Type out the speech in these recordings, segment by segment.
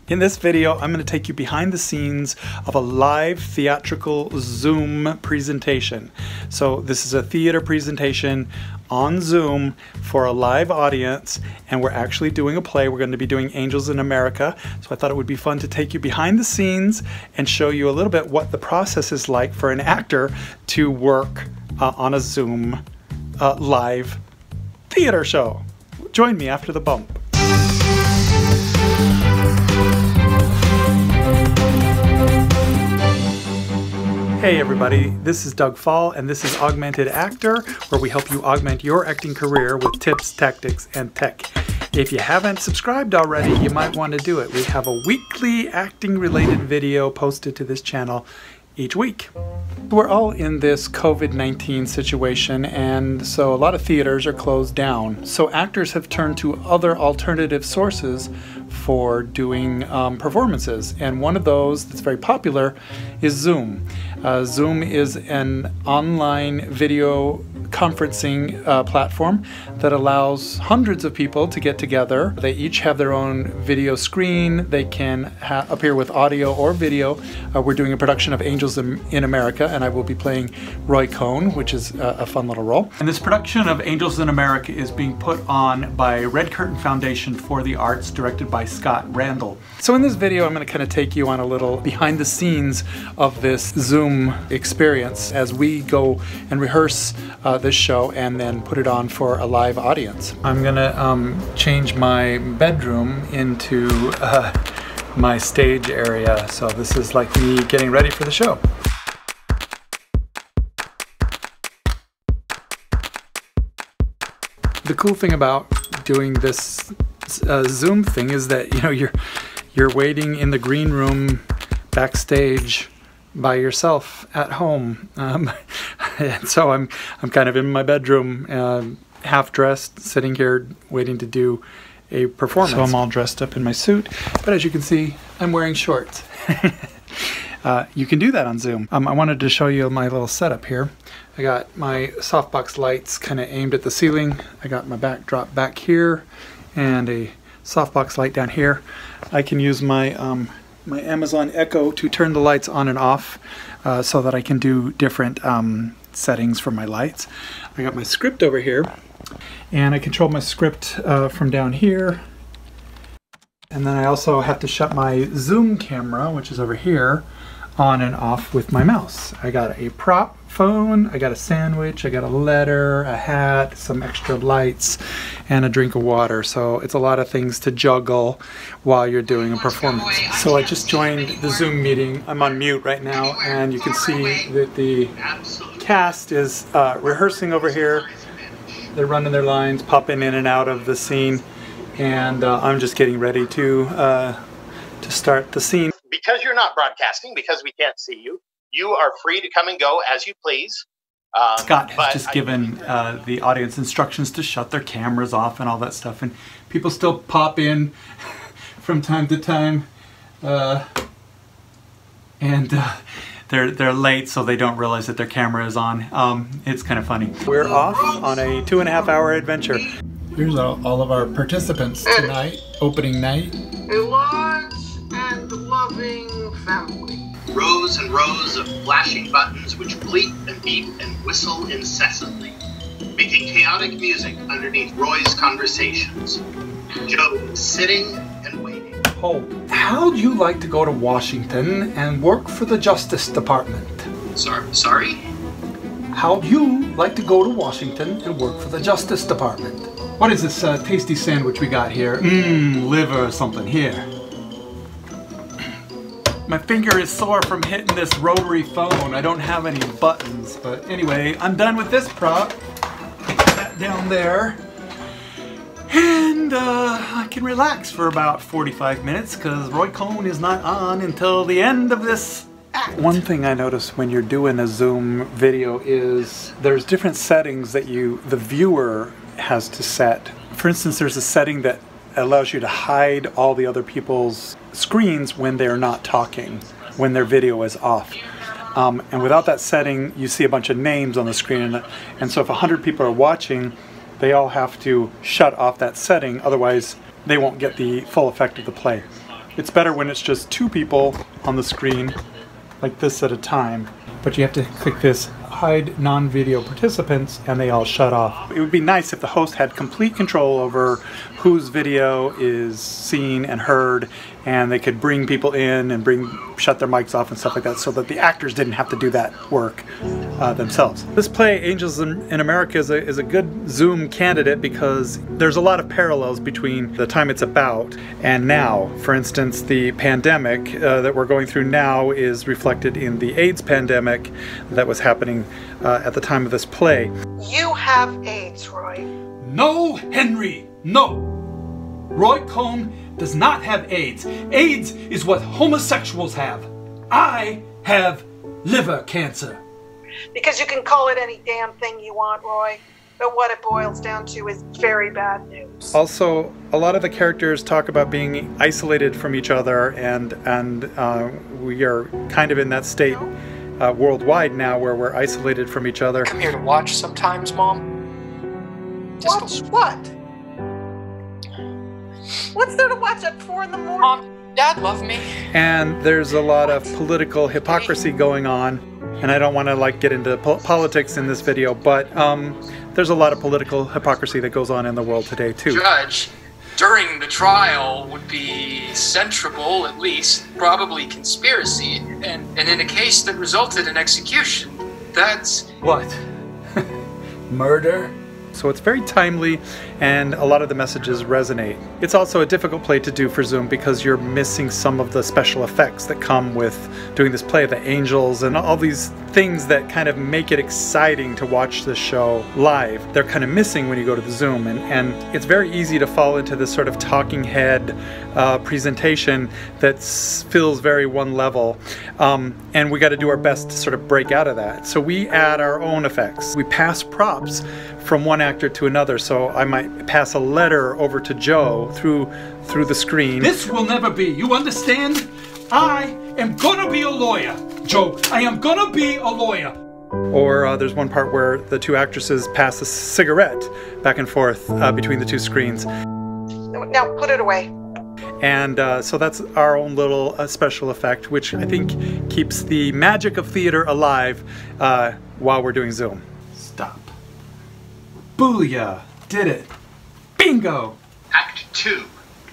In this video, I'm going to take you behind the scenes of a live theatrical Zoom presentation. So this is a theater presentation on Zoom for a live audience, and we're actually doing a play. We're going to be doing Angels in America. So I thought it would be fun to take you behind the scenes and show you a little bit what the process is like for an actor to work on a Zoom live theater show. Join me after the bump. Hey everybody, this is Doug Fahl and this is Augmented Actor, where we help you augment your acting career with tips, tactics, and tech. If you haven't subscribed already, you might want to do it. We have a weekly acting related video posted to this channel each week. We're all in this COVID-19 situation, and so a lot of theaters are closed down. So actors have turned to other alternative sources for doing performances, and one of those that's very popular is Zoom. Zoom is an online video conferencing platform that allows hundreds of people to get together. They each have their own video screen. They can appear with audio or video. We're doing a production of Angels in America, and I will be playing Roy Cohn, which is a fun little role. And this production of Angels in America is being put on by Red Curtain Foundation for the Arts, directed by Scott Randall. So in this video, I'm going to kind of take you on a little behind the scenes of this Zoom experience as we go and rehearse this show and then put it on for a live audience. I'm gonna change my bedroom into my stage area, so this is like me getting ready for the show. The cool thing about doing this Zoom thing is that you're waiting in the green room backstage by yourself at home, and so I'm kind of in my bedroom, half dressed, sitting here waiting to do a performance. So I'm all dressed up in my suit, but as you can see, I'm wearing shorts. You can do that on Zoom. I wanted to show you my little setup here. I got my softbox lights kind of aimed at the ceiling. I got my backdrop back here and a softbox light down here. I can use my my Amazon Echo to turn the lights on and off so that I can do different settings for my lights. I got my script over here, and I control my script from down here. And then I also have to shut my Zoom camera, which is over here, on and off with my mouse. I got a prop phone, I got a sandwich, I got a letter, a hat, some extra lights, and a drink of water. So it's a lot of things to juggle while you're doing a performance. So I just joined the Zoom meeting. I'm on mute right now, and you can see that the cast is rehearsing over here. They're running their lines, popping in and out of the scene, and I'm just getting ready to start the scene. Because you're not broadcasting, because we can't see you, you are free to come and go as you please. Scott has just given the audience instructions to shut their cameras off and all that stuff, and people still pop in from time to time, and they're late, so they don't realize that their camera is on. It's kind of funny. We're off on a 2.5-hour adventure. Here's all of our participants tonight, opening night. A large and loving family. Rows and rows of flashing buttons which bleep and beep and whistle incessantly, making chaotic music underneath Roy's conversations. Joe sitting and waiting. Oh, how'd you like to go to Washington and work for the Justice Department? Sorry? How'd you like to go to Washington and work for the Justice Department? What is this tasty sandwich we got here? Liver or something. Here. My finger is sore from hitting this rotary phone. I don't have any buttons, but anyway, I'm done with this prop. Put that down there. And I can relax for about 45 minutes because Roy Cohn is not on until the end of this act. One thing I notice when you're doing a Zoom video is there's different settings that the viewer has to set. For instance, there's a setting that allows you to hide all the other people's screens when they're not talking, when their video is off. And without that setting, you see a bunch of names on the screen. And so if 100 people are watching, they all have to shut off that setting, otherwise they won't get the full effect of the play. It's better when it's just two people on the screen, like this at a time. But you have to click this hide non-video participants and they all shut off. It would be nice if the host had complete control over whose video is seen and heard, and they could bring people in and shut their mics off and stuff like that, so that the actors didn't have to do that work themselves. This play, Angels in America, is a good Zoom candidate because there's a lot of parallels between the time it's about and now. For instance, the pandemic that we're going through now is reflected in the AIDS pandemic that was happening at the time of this play. You have AIDS, Roy. No, Henry, no. Roy Cohn does not have AIDS. AIDS is what homosexuals have. I have liver cancer. Because you can call it any damn thing you want, Roy. But what it boils down to is very bad news. Also, a lot of the characters talk about being isolated from each other, and we are kind of in that state worldwide now where we're isolated from each other. Come here to watch sometimes, Mom. Watch what? What's there to watch at 4 in the morning? Mom, Dad love me. And there's a lot of political hypocrisy going on, and I don't want to like get into politics in this video, but there's a lot of political hypocrisy that goes on in the world today too. Judge, during the trial would be censurable, at least, probably conspiracy, and in a case that resulted in execution, that's... What? Murder? So it's very timely, and a lot of the messages resonate. It's also a difficult play to do for Zoom because you're missing some of the special effects that come with doing this play, the angels and all these things that kind of make it exciting to watch the show live. They're kind of missing when you go to the Zoom, and it's very easy to fall into this sort of talking head presentation that feels very one level, and we got to do our best to sort of break out of that. So we add our own effects. We pass props from one actor to another, so I might pass a letter over to Joe through the screen. This will never be, you understand? I am gonna be a lawyer, Joe. I am gonna be a lawyer. Or there's one part where the two actresses pass a cigarette back and forth between the two screens. Now put it away. And so that's our own little special effect, which I think keeps the magic of theater alive while we're doing Zoom. Stop. Booyah! Did it. Bingo! Act 2,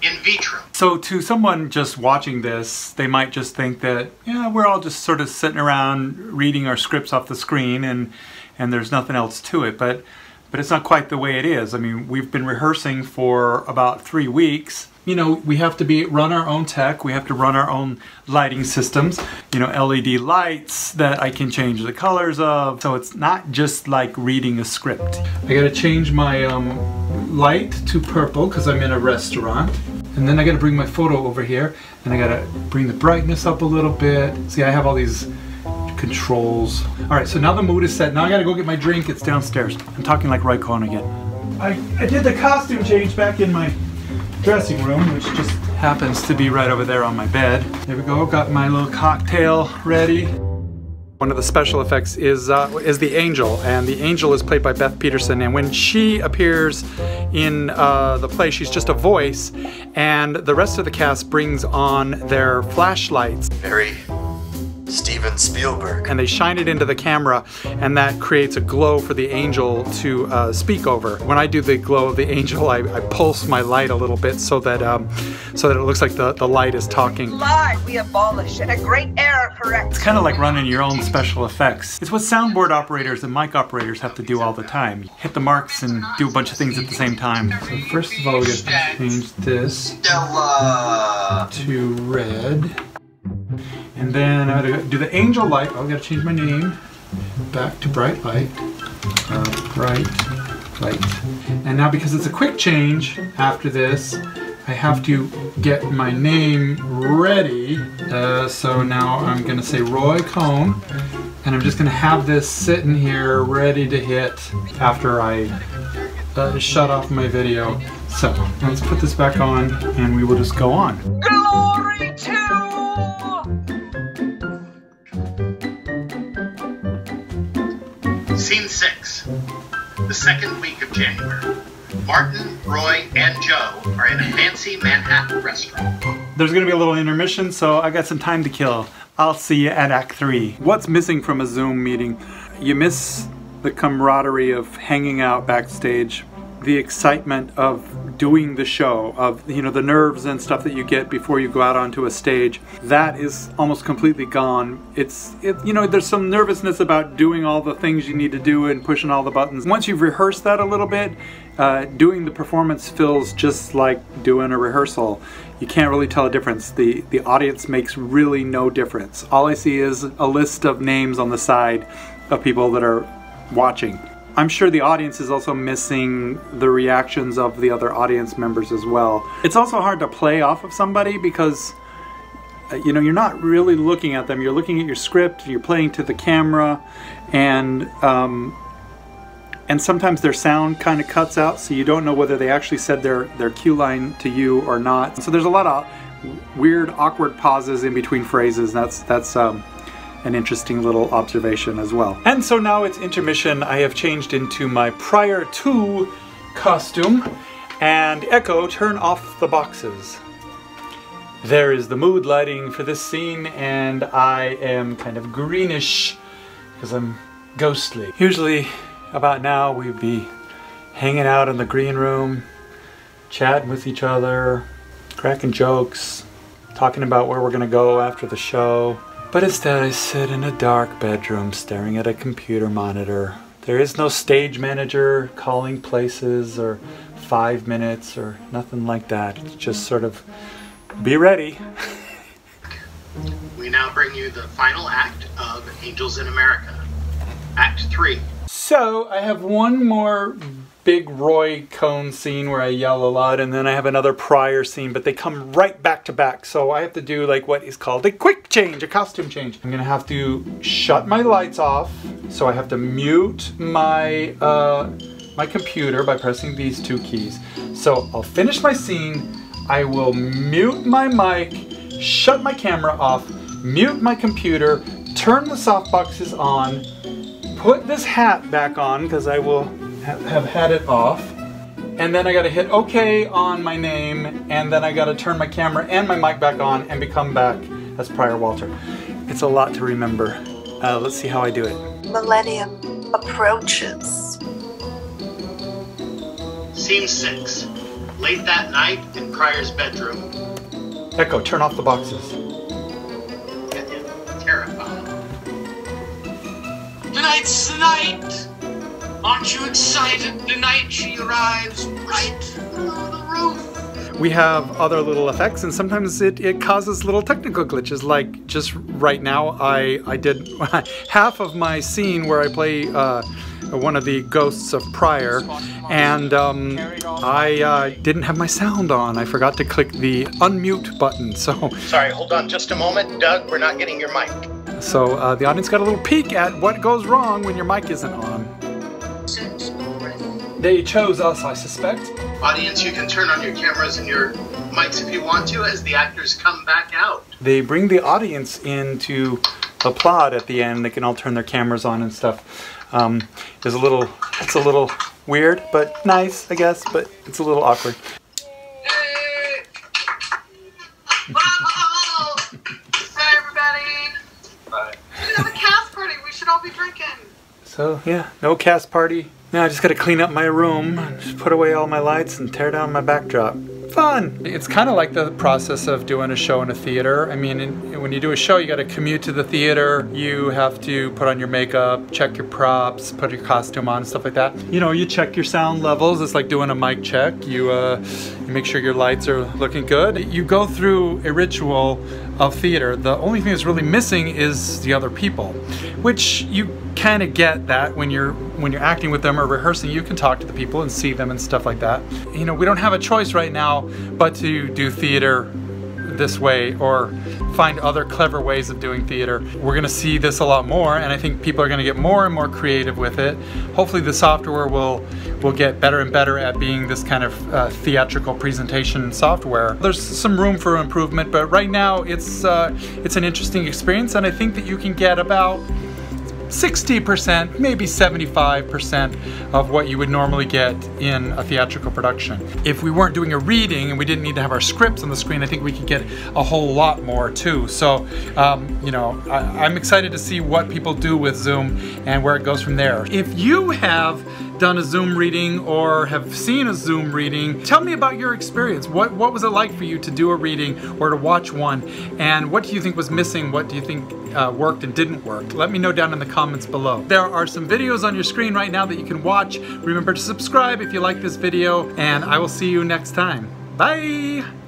in vitro. So to someone just watching this, they might just think that, yeah, we're all just sort of sitting around reading our scripts off the screen and there's nothing else to it. But it's not quite the way it is. I mean, we've been rehearsing for about 3 weeks. You know, we have to run our own tech, we have to run our own lighting systems, you know, LED lights that I can change the colors of, so it's not just like reading a script. I gotta change my light to purple because I'm in a restaurant, and then I gotta bring my photo over here, and I gotta bring the brightness up a little bit. See, I have all these controls. Alright, so now the mood is set. Now I gotta go get my drink, it's downstairs. I'm talking like Roy Cohn again. I did the costume change back in my dressing room, which just happens to be right over there on my bed. There we go, got my little cocktail ready. One of the special effects is the angel, and the angel is played by Beth Peterson, and when she appears in the play, she's just a voice, and the rest of the cast brings on their flashlights. Very Steven Spielberg. And they shine it into the camera, and that creates a glow for the angel to speak over. When I do the glow of the angel, I pulse my light a little bit so that it looks like the light is talking. Lie we abolish, and a great error correct. It's kind of like running your own special effects. It's what soundboard operators and mic operators have to do all the time. You hit the marks and do a bunch of things at the same time. So first of all, we have to change this to red. And then I gotta do the angel light. Oh, I gotta change my name back to bright light. Bright light. And now because it's a quick change after this, I have to get my name ready. So now I'm gonna say Roy Cohn, and I'm just gonna have this sitting here ready to hit after I shut off my video. So let's put this back on, and we will just go on. Glory to... Scene 6, the second week of January. Martin, Roy, and Joe are in a fancy Manhattan restaurant. There's gonna be a little intermission, so I got some time to kill. I'll see you at Act 3. What's missing from a Zoom meeting? You miss the camaraderie of hanging out backstage, the excitement of doing the show, of, you know, the nerves and stuff that you get before you go out onto a stage. That is almost completely gone. You know, there's some nervousness about doing all the things you need to do and pushing all the buttons. Once you've rehearsed that a little bit, doing the performance feels just like doing a rehearsal. You can't really tell a difference. The audience makes really no difference. All I see is a list of names on the side of people that are watching. I'm sure the audience is also missing the reactions of the other audience members as well. It's also hard to play off of somebody because you know, you're not really looking at them. You're looking at your script, you're playing to the camera, and sometimes their sound kind of cuts out, so you don't know whether they actually said their cue line to you or not. So there's a lot of weird, awkward pauses in between phrases. That's an interesting little observation as well. And so now it's intermission. I have changed into my prior to costume, and Echo, turn off the boxes. There is the mood lighting for this scene, and I am kind of greenish because I'm ghostly. Usually about now we'd be hanging out in the green room, chatting with each other, cracking jokes, talking about where we're gonna go after the show. But instead I sit in a dark bedroom staring at a computer monitor. There is no stage manager calling places or 5 minutes or nothing like that. It's just sort of, be ready. We now bring you the final act of Angels in America, Act 3. So I have one more big Roy Cohn scene where I yell a lot, and then I have another prior scene, but they come right back to back. So I have to do like what is called a quick change, a costume change. I'm gonna have to shut my lights off. So I have to mute my my computer by pressing these 2 keys. So I'll finish my scene, I will mute my mic, shut my camera off, mute my computer, turn the softboxes on, put this hat back on because I will have had it off, and then I gotta hit OK on my name, and then I gotta turn my camera and my mic back on and become back as Prior Walter. It's a lot to remember. Let's see how I do it. Millennium approaches. Scene 6. Late that night in Pryor's bedroom. Echo, turn off the boxes. Terrifying. Tonight's the night! Aren't you excited? Tonight she arrives right through the roof. We have other little effects, and sometimes it causes little technical glitches. Like just right now, I did half of my scene where I play one of the ghosts of Pryor, and I didn't have my sound on. I forgot to click the unmute button. So sorry, hold on just a moment, Doug. We're not getting your mic. So the audience got a little peek at what goes wrong when your mic isn't on. They chose us, I suspect. Audience, you can turn on your cameras and your mics if you want to as the actors come back out. They bring the audience in to applaud at the end. They can all turn their cameras on and stuff. It's a little weird, but nice, I guess, but it's a little awkward. Hey! Bravo! Hi, everybody! Bye. We should have a cast party. We should all be drinking. So, yeah, no cast party. Now I just gotta clean up my room, just put away all my lights and tear down my backdrop. Fun! It's kind of like the process of doing a show in a theater. I mean, when you do a show, you gotta commute to the theater, you have to put on your makeup, check your props, put your costume on, stuff like that. You know, you check your sound levels. It's like doing a mic check. You make sure your lights are looking good. You go through a ritual of theater. The only thing that's really missing is the other people, which you kind of get that when you're acting with them or rehearsing. You can talk to the people and see them and stuff like that. You know, we don't have a choice right now but to do theater this way or find other clever ways of doing theater. We're gonna see this a lot more, and I think people are gonna get more and more creative with it. Hopefully the software will get better and better at being this kind of theatrical presentation software. There's some room for improvement, but right now it's an interesting experience, and I think that you can get about 60%, maybe 75% of what you would normally get in a theatrical production. If we weren't doing a reading and we didn't need to have our scripts on the screen, I think we could get a whole lot more too. So, you know, I'm excited to see what people do with Zoom and where it goes from there. If you have done a Zoom reading or have seen a Zoom reading, tell me about your experience. What was it like for you to do a reading or to watch one, and what do you think was missing? What do you think worked and didn't work? Let me know down in the comments below. There are some videos on your screen right now that you can watch. Remember to subscribe if you like this video, and I will see you next time. Bye!